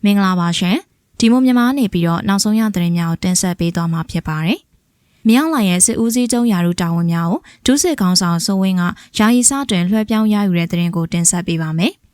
မင်္ဂလာပါရှင်ဒီမိုမြန်မာနေပြီးတော့နောက်ဆုံးရသတင်းများကိုတင်ဆက်ပေးသွားမှာဖြစ်ပါတယ်။မြောက်လိုင်ရဲ့စစ်ဦးစီးချုပ်ယာရုတာဝန်များကိုဒုစစ်ခေါင်းဆောင်စိုးဝင်းကယာယီစတွင်လွှဲပြောင်းရယူတဲ့သတင်းကိုတင်ဆက်ပေးပါမယ်။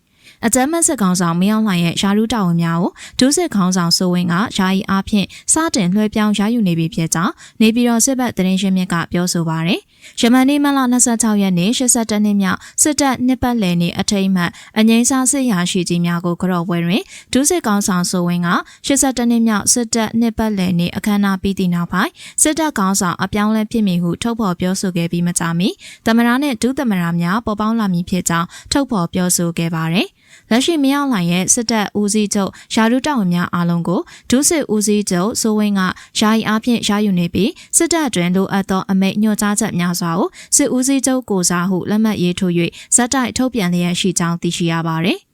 အကြမ်းဖက်စစ်ကောင်ဆောင်မြောက်လိုင်ရဲ့ယာရုတာဝန်များကိုဒုစစ်ခေါင်းဆောင်စိုးဝင်းကယာယီအားဖြင့်စတင်လွှဲပြောင်းရယူနေပြီဖြစ်ကြောင်းနေပြည်တော်စစ်ဘက်သတင်းရှင်းမြစ်ကပြောဆိုပါရယ်။ယမန်နေ့မလ26ရက်နေ့82နှစ်မြောက်စစ်တပ်နှစ်ပတ်လည်နေ့အထိမ်းအမှတ်အငိမ့်စားစစ်ရာရှိကြီးများကိုကြော့ပွဲတွင်ဒုစစ်ကောင်ဆောင်စိုးဝင်းက82နှစ်မြောက်စစ်တပ်နှစ်ပတ်လည်နေ့အခမ်းအနားပြီးသည့်နောက်ပိုင်းစစ်တပ်ကောင်ဆောင်အပြောင်းလဲဖြစ်မည်ဟုထုတ်ဖော်ပြောဆိုခဲ့ပြီးမကြာမီသမရနှင့်ဒုသမရများပေါ်ပေါင်းလာမည်ဖြစ်ကြောင်းထုတ်ဖော်ပြောဆိုခဲ့ပါရယ်။လက်ရှိမြောက်လိုင်ရဲ့စစ်တပ်ဦးစီးချုပ်ယာရုတာဝန်များအားလုံးကိုဒုစစ်ဦးစီးချုပ်စိုးဝင်းကယာယီအားဖြင့်ရယူနေပြီးစစ်တပ်အတွင်းလိုအပ်သောအမိန့်ညွှန်ကြားချက်များစွာကိုစစ်ဦးစီးချုပ်ကိုစားဟုလက်မှတ်ရေးထိုး၍ဇက်တိုက်ထုတ်ပြန်လျက်ရှိကြောင်းသိရှိရပါသည်။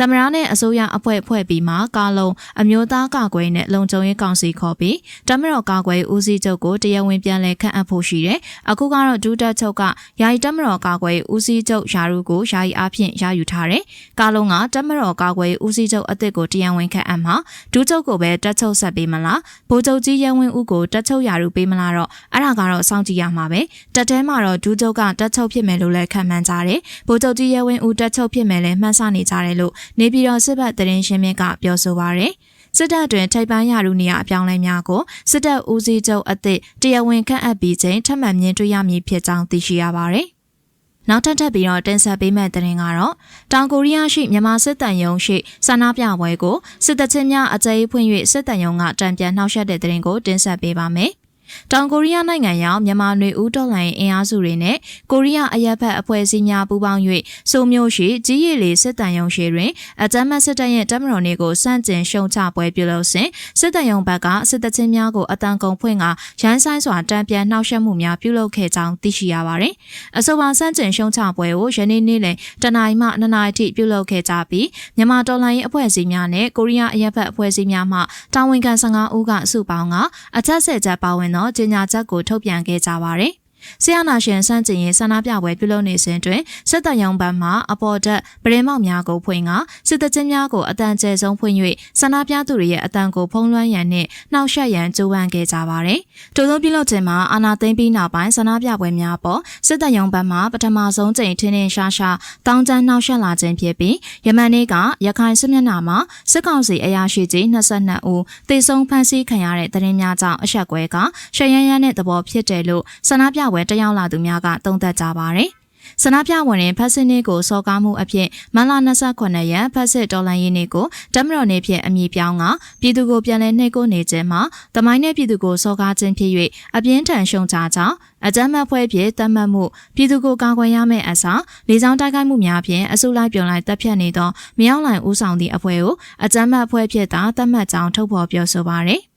သမရနဲ့အစိုးရအဖွဲ့ဖွဲ့ပြီးမှကားလုံးအမျိုးသားကာကွယ်နဲ့လုံခြုံရေးကောင်စီခေါ်ပြီးတမတော်ကာကွယ်ဦးစီးချုပ်ကိုတရားဝင်ပြန်လည်ခန့်အပ်ဖို့ရှိတယ်။အခုကတော့ဒုတက်ချုပ်ကယာယီတမတော်ကာကွယ်ဦးစီးချုပ်ယာရုကိုယာယီအားဖြင့်ရယူထားတယ်။ကားလုံးကတမတော်ကာကွယ်ဦးစီးချုပ်အသစ်ကိုတရားဝင်ခန့်အပ်မှာဒုချုပ်ကိုပဲတက်ချုပ်ဆက်ပေးမလား။ဗိုလ်ချုပ်ကြီးရဲဝင်းဦးကိုတက်ချုပ်ယာရုပေးမလားတော့အဲ့ဒါကတော့စောင့်ကြည့်ရမှာပဲ။တက်တဲမှာတော့ဒုချုပ်ကတက်ချုပ်ဖြစ်မယ်လို့လည်းခန့်မှန်းကြတယ်။ဗိုလ်ချုပ်ကြီးရဲဝင်းဦးတက်ချုပ်ဖြစ်မယ်လည်းမှန်းဆနေကြတယ်လို့နေပြည်တော်စစ်ဘက်သတင်းရှင်းမြစ်ကပြောဆိုပါရယ်စစ်တပ်တွင်ထိပ်ပိုင်းရာထူးနေရာအပြောင်းလဲများကိုစစ်တပ်ဦးစီးချုပ်အသစ်တရားဝင်ခန့်အပ်ပြီးချိန်ထပ်မံမြင်တွေ့ရမည်ဖြစ်ကြောင်းသိရှိရပါရယ်နောက်ထပ်ပြီးတော့တင်ဆက်ပေးမယ့်သတင်းကတော့တောင်ကိုရီးယားရှိမြန်မာစစ်တပ်ရုံးရှိဆန္ဒပြပွဲကိုစစ်တပ်ချင်းများအကြိမ်ဖွင့်၍စစ်တပ်ရုံးကတံပြန်နှောက်ယှက်တဲ့သတင်းကိုတင်ဆက်ပေးပါမယ်တောင်ကိုရီးယားနိုင်ငံရောက်မြန်မာနွေဦးတော်လှန်ရေးအင်အားစုတွေနဲ့ကိုရီးယားအရက်ဖက်အဖွဲ့အစည်းများပူးပေါင်း၍စိုးမျိုးရှိကြီးရည်လီစစ်တမ်းရုံရှိတွင်အကြမ်းဖက်စစ်တပ်ရဲ့တပ်မတော်နေကိုစန့်ကျင်ရှုံချပွဲပြုလုပ်စဉ်စစ်တမ်းရုံဘက်ကစစ်တပ်ချင်းများကိုအတန်ကုန်ဖွင့်ကရန်ဆိုင်စွာတံပြန်နှောက်ယှက်မှုများပြုလုပ်ခဲ့ကြောင်းသိရှိရပါတယ်။အဆိုပါစန့်ကျင်ရှုံချပွဲကိုယနေ့နေ့လယ်တနင်္လာရီမှ2နာရီထိပြုလုပ်ခဲ့ကြပြီးမြန်မာတော်လှန်ရေးအဖွဲ့အစည်းများနဲ့ကိုရီးယားအရက်ဖက်အဖွဲ့အစည်းများမှတာဝန်ခံ15ဦးကစုပေါင်းကအချက်10ချက်ပါဝင်သောကြေညာချက်ကိုထုတ်ပြန်ခဲ့ကြပါရယ်။ဆီယနာရှင်စန့်ကျင်ရေးဆန္ဒပြပွဲပြုလုပ်နေစဉ်တွင်စစ်တပ်ရုံးဘက်မှအပေါ်တက်ပရင်မောက်များကိုဖွင့်ကစစ်တပ်ချင်းများကိုအတန်ကျဲဆုံးဖွင့်၍ဆန္ဒပြသူတွေရဲ့အတန်ကိုဖုံးလွှမ်းရန်နှင့်နှောက်ယှက်ရန်ကြိုးပမ်းခဲ့ကြပါရယ်။ထို့သောပြုလုပ်ခြင်းမှာအာဏာသိမ်းပြီးနောက်ပိုင်းဆန္ဒပြပွဲများပေါ်စစ်တပ်ရုံးဘက်မှပထမဆုံးကြိမ်ထင်းထင်းရှားရှားတောင်းတနှောက်ယှက်လာခြင်းဖြစ်ပြီးယမန်နေ့ကရခိုင်စစ်မျက်နှာမှာစစ်ကောင်စီအရာရှိကြီး22ဦးသေဆုံးဖမ်းဆီးခံရတဲ့သတင်းများကြောင့်အဆက်ကွဲကရှရရန်နဲ့သဘောဖြစ်တယ်လို့ဆန္ဒပြပွဲတက်ရောက်လာသူများကသုံးသပ်ကြပါရယ်ဆန္ဒပြဝင်ရင်ဖက်စစ်နေ့ကိုစော်ကားမှုအဖြစ်မလ29ရက်ဖက်စစ်တော်လှန်ရေးနေ့ကိုတမတော်နေ့ဖြင့်အမည်ပြောင်းကပြည်သူကိုပြန်လည်နှိပ်ကွပ်နေခြင်းမှာတမိုင်းနဲ့ပြည်သူကိုစော်ကားခြင်းဖြစ်၍အပြင်းထန်ရှုံချကြောင်းအကြမ်းဖက်ဖွဲ့ဖြင့်တတ်မှတ်မှုပြည်သူကိုကာကွယ်ရမယ့်အစားလေကြောင်းတိုက်ခိုက်မှုများဖြင့်အစုလိုက်ပြုံလိုက်တပ်ဖြတ်နေသောမြောက်လိုင်ဦးဆောင်သည့်အဖွဲ့ကိုအကြမ်းဖက်ဖွဲ့ဖြင့်သာတတ်မှတ်ကြောင်းထုတ်ဖော်ပြောဆိုပါရယ်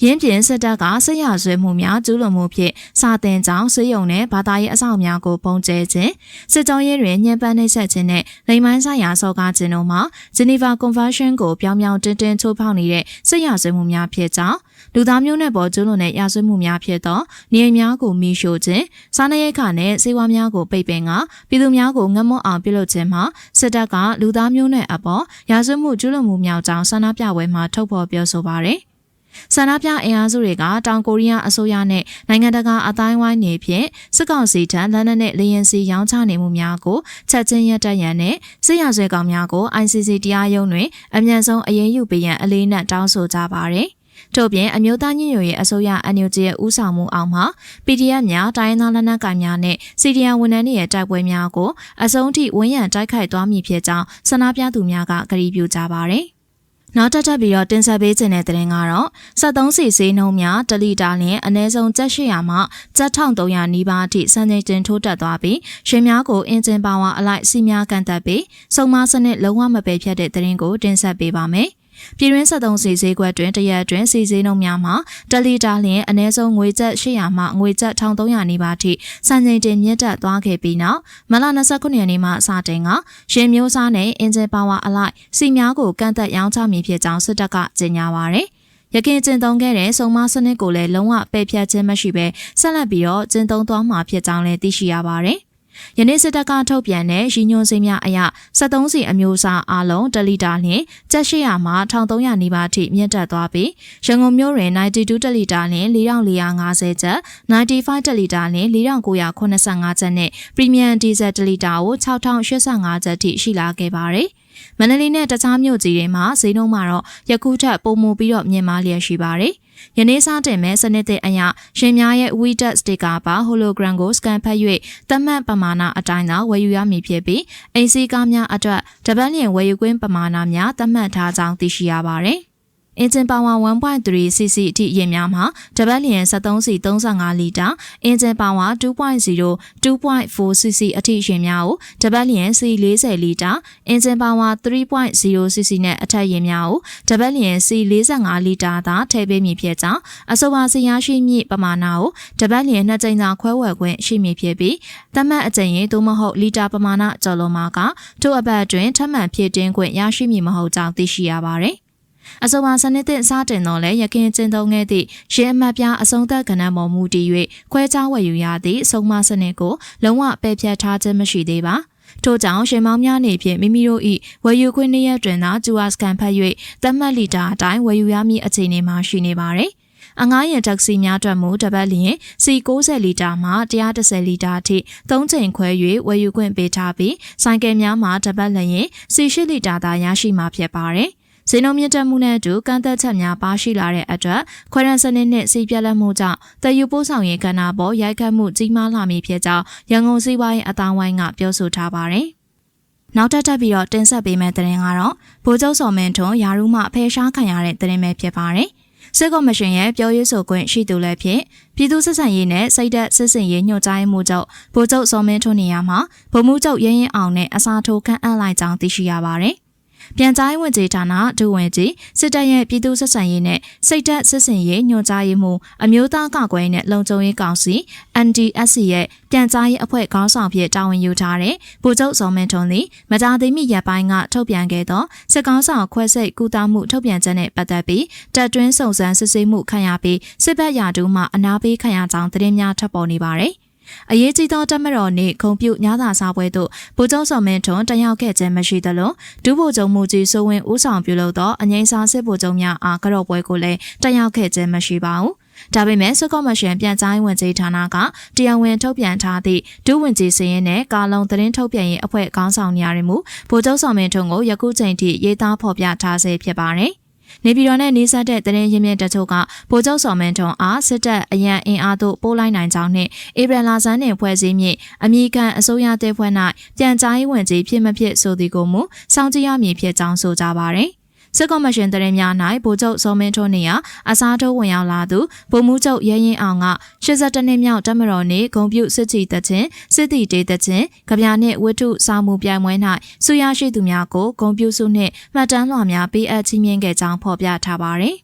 ရင်းပြင်စစ်တပ်ကစစ်ရာဇဝတ်မှုများကျူးလွန်မှုဖြင့်စာတင်ကြောင်းစစ်ရုံနဲ့ဘာသာရေးအဆောက်အများကိုပုံကျဲခြင်းစစ်ကြောရေးတွင်ညှဉ်းပန်းနှိပ်စက်ခြင်းနဲ့လိမ်မိုင်းဆိုင်ရာစော်ကားခြင်းတို့မှာဂျနီဗာကွန်ဗန်းရှင်းကိုပြောင်းပြောင်းတင်းတင်းချိုးဖောက်နေတဲ့စစ်ရာဇဝတ်မှုများဖြစ်ကြောင်းလူသားမျိုးနွယ်ပေါ်ကျူးလွန်တဲ့ရာဇဝတ်မှုများဖြစ်သောနေအိမ်များကိုမီးရှို့ခြင်းစားနပ်ရိက္ခာနဲ့ဆေးဝါးများကိုပိတ်ပင်ကပြည်သူများကိုငတ်မွတ်အောင်ပြုလုပ်ခြင်းမှာစစ်တပ်ကလူသားမျိုးနွယ်အပေါ်ရာဇဝတ်မှုကျူးလွန်မှုများကြောင့်ဆန္ဒပြပွဲမှာထုတ်ဖော်ပြောဆိုပါရယ်ဆန္ဒပြအင်အားစုတွေကတောင်ကိုရီးယားအစိုးရနဲ့နိုင်ငံတကာအတိုင်းဝိုင်းနေဖြင့်စစ်ကောင်စီထံလက်နက်နဲ့လေယာဉ်စီရောင်းချနေမှုများကိုချက်ချင်းရပ်တန့်ရန်နဲ့စစ်ရာဇဝတ်ကောင်များကို ICC တရားရုံးတွင်အမြန်ဆုံးအရေးယူပေးရန်အလေးနက်တောင်းဆိုကြပါရယ်ထို့ပြင်အမျိုးသားညီညွတ်ရေးအစိုးရ NUG ရဲ့ဦးဆောင်မှုအောက်မှာ PDF များတိုင်းသားလက်နက်ကိုင်များနဲ့ CDN ဝန်ထမ်းတွေရဲ့တိုက်ပွဲများကိုအဆုံးထိဝန်ရံတိုက်ခိုက်သွားမည်ဖြစ်ကြောင်းဆန္ဒပြသူများကကတိပြုကြပါရယ်နောက်ထပ်ပြီးတော့တင်ဆက်ပေးခြင်းတဲ့တင်ကတော့73စီစေးနှုံးများ1လီတာလျင်အနည်းဆုံး800မှ1300နီးပါးအထိစံချိန်တင်ထိုးတက်သွားပြီးရှင်များကိုအင်ဂျင်ပါဝါအလိုက်စီများကန်တက်ပြီးစုံမစနစ်လုံးဝမပယ်ဖြတ်တဲ့တင်ကိုတင်ဆက်ပေးပါမယ်ပြည်တွင်း73စီဈေးကွက်တွင်တရက်အတွင်းစီဈေးနှုန်းများမှာ1လီတာလျင်အနည်းဆုံးငွေကျပ်800မှငွေကျပ်1300နီးပါးထိစံချိန်တင်မြင့်တက်သွားခဲ့ပြီးနောက်မလ29ရက်နေ့မှစတင်ကရှင်မျိုးစားနဲ့အင်ဂျင်ပါဝါအလိုက်စီများကိုကန့်သက်ရောင်းချမည်ဖြစ်ကြောင်းစစ်တပ်ကကြေညာပါရယ်ရခင်ကျင်းသုံးခဲ့တဲ့စုံမစနစ်ကိုလည်းလုံးဝပယ်ဖြတ်ခြင်းမရှိဘဲဆက်လက်ပြီးတော့ကျင်းသုံးသွားမှာဖြစ်ကြောင်းလည်းသိရှိရပါရယ် ယနေ့စစ်တပ်ကထုတ်ပြန်တဲ့ရည်ညွှန်းစိမ်းများအရ73စီအမျိုးအစားအလုံး1လီတာလျှင်ကျပ်800မှ1300နီးပါးထိမြင့်တက်သွားပြီးရန်ကုန်မြို့တွင်92လီတာလျှင်4450ကျပ်95လီတာလျှင်4985ကျပ်နဲ့ပရီမီယံဒီဇယ်1လီတာကို6085ကျပ်ထိရှိလာခဲ့ပါတယ်။မန္တလေးနဲ့တခြားမြို့ကြီးတွေမှာဈေးနှုန်းမှာတော့ယခုထက်ပိုမိုပြီးတော့မြင့်မားလျက်ရှိပါတယ်။ယနေ့စတင်မဲ့စနစ်တဲ့အရရှင်များရဲ့ WeTech sticker ပါ hologram ကို scan ဖတ်၍သတ်မှတ်ပမာဏအတိုင်းသာဝယ်ယူရမည်ဖြစ်ပြီးအိမ်စီးကားများအတွက်တပတ်လျင်ဝယ်ယူခွင့်ပမာဏများသတ်မှတ်ထားကြောင်းသိရှိရပါတယ်။ Engine power 1.3cc အထိယာဉ်များမှာတပတ်လျင်73စီ35လီတာ Engine power 2.0 2.4cc အထိယာဉ်များကိုတပတ်လျင်စီ40လီတာ Engine power 3.0cc နဲ့အထက်ယာဉ်များကိုတပတ်လျင်စီ45လီတာသာထည့်ပေးမည်ဖြစ်ကြောင်းအဆိုပါစီရရှိမည့်ပမာဏကိုတပတ်လျင်2ကြိမ်သာခွဲဝယ်ခွင့်ရှိမည်ဖြစ်ပြီးသတ်မှတ်အကြိမ်ရင်သို့မဟုတ်လီတာပမာဏကျော်လွန်မှာကထို့အပတ်တွင်ထပ်မံဖြည့်တင်းခွင့်ရရှိမည်မဟုတ်ကြောင်းသိရှိရပါသည်အဆိုပါစနစ်သစ်စတင်တော့လဲရခင်ကျင်းသုံးခဲ့သည့်ရင်းအမှတ်ပြအဆုံးသက်ကဏ္ဍပေါ်မူတည်၍ခွဲခြားဝယ်ယူရသည့်အဆုံးမစနစ်ကိုလုံးဝပယ်ဖျက်ထားခြင်းမရှိသေးပါထို့ကြောင့်ရှင်မောင်းများနေဖြင့်မိမိတို့၏ဝယ်ယူခွင့်နည်းရတွင်သာကျူအားစကန်ဖတ်၍သတ်မှတ်လီတာအတိုင်းဝယ်ယူရမည့်အခြေအနေမှာရှိနေပါသည်အငှားရန်တက္ကစီများအတွက်မူတပတ်လျင်စီ90လီတာမှ110လီတာအထိ3ချိန်ခွဲ၍ဝယ်ယူခွင့်ပေးထားပြီးဆိုင်ကယ်များမှာတပတ်လျင်စီ8လီတာသာရရှိမှာဖြစ်ပါတယ်ဈေးနှုန်းမြင့်တက်မှုနဲ့အတူကန့်သက်ချက်များပါရှိလာတဲ့အတွက်ခွဲရန်စနစ်နဲ့စီးပြတ်လက်မှုကြောင့်တည်ယူပို့ဆောင်ရေးကဏ္ဍပေါ်ရိုက်ခတ်မှုကြီးမားလာမည်ဖြစ်ကြောင်းရန်ကုန်စီးပွားရေးအသင်းဝိုင်းကပြောဆိုထားပါတယ်။နောက်ထပ်ပြီးတော့တင်ဆက်ပေးမယ့်သတင်းကတော့ဗိုလ်ချုပ်စော်မင်းထွန်းယာရုမှဖယ်ရှားခံရတဲ့သတင်းပဲဖြစ်ပါတယ်။စစ်ကော်မရှင်ရဲ့ပြောရေးဆိုခွင့်ရှိသူလည်းဖြစ်ပြည်သူ့စစ်ဆန်ရေးနဲ့စိတ်သက်စစ်စင်ရေးညွှန်ကြားမှုချုပ်ဗိုလ်ချုပ်စော်မင်းထွန်းနေရာမှာဗိုလ်မှူးချုပ်ရဲရင်အောင်နဲ့အစားထိုးခန့်အပ်လိုက်ကြောင်းသိရှိရပါတယ်။ပြန်ကြားရေးဝန်ကြီးဌာနဒုဝန်ကြီးစစ်တပ်ရဲ့ပြည်သူ့ဆက်ဆံရေးနဲ့စိတ်သက်စစ်စင်ရေးညွှန်ကြားရေးမှူးအမျိုးသားကာကွယ်ရေးနဲ့လုံခြုံရေးကောင်စီ NDSC ရဲ့ပြန်ကြားရေးအဖွဲ့ခေါင်းဆောင်ဖြစ်တာဝန်ယူထားတဲ့ဗိုလ်ချုပ်စော်မင်းထွန်းသည်မကြာသေးမီရက်ပိုင်းကထုတ်ပြန်ခဲ့သောစစ်ကောင်ဆောင်ခွဲစိတ်ကူတာမှုထုတ်ပြန်ချက်နဲ့ပတ်သက်ပြီးတပ်တွင်းစုံစမ်းစစ်ဆေးမှုခံရပြီးစစ်ဘက်ရာထူးမှအနာပေးခံရကြောင်းသတင်းများထွက်ပေါ်နေပါတယ်အရေးကြီးသောတပ်မတော်နှင့်ဂုဏ်ပြုညသာစားပွဲသို့ဗိုလ်ချုပ်စော်မင်းထွန်းတက်ရောက်ခဲ့ခြင်းမရှိသလိုဒုဗိုလ်ချုပ်မှုကြီးစိုးဝင်းဦးဆောင်ပြုလုပ်သောအငြိမ်းစားစစ်ဗိုလ်ချုပ်များအားကြော့ပွဲကိုလည်းတက်ရောက်ခဲ့ခြင်းမရှိပါဘူး။ဒါပေမဲ့စစ်ကော်မရှင်ပြန်ကြားရေးဝန်ကြီးဌာနကတရားဝင်ထုတ်ပြန်ထားသည့်ဒုဝန်ကြီးစည်ရင်နဲ့ကာလုံသတင်းထုတ်ပြန်ရေးအဖွဲ့ခေါင်းဆောင်နေရာတွေမူဗိုလ်ချုပ်စော်မင်းထွန်းကိုယခုချိန်ထိရေးသားဖော်ပြထားဆဲဖြစ်ပါတယ်။နေပြည်တော်နဲ့နေဆက်တဲ့သတင်းရင်းမြစ်တချို့ကဗိုလ်ချုပ်စော်မင်းထွန်းအားစစ်တပ်အရန်အင်အားတို့ပို့လိုက်နိုင်ကြောင်းနှင့်ဧပြီလဆန်းတွင်ဖွဲ့စည်းမည့်အမည်ခံအစိုးရတပ်ဖွဲ့၌ပြန်ကြားရေးဝန်ကြီးဖြစ်မဖြစ်ဆိုသည်ကိုမူစောင့်ကြည့်ရမည်ဖြစ်ကြောင်းဆိုကြပါသည်စစ်ကော်မရှင်သတင်းများ၌ဗိုလ်ချုပ်စော်မင်းထွန်းနေရာအစားထိုးဝင်ရောက်လာသူဗိုလ်မှူးချုပ်ရဲရင်အောင်က82နှစ်မြောက်တပ်မတော်နှင့်ဂုဏ်ပြုစစ်ချီတပ်ချင်းစစ်တီတေးတပ်ချင်းကြပြနှင့်ဝတ္ထုစာမှုပြိုင်ပွဲ၌ဆုရရှိသူများကိုဂုဏ်ပြုဆုနှင့်မှတ်တမ်းလွှာများပေးအပ်ချီးမြှင့်ခဲ့ကြောင်းဖော်ပြထားပါသည်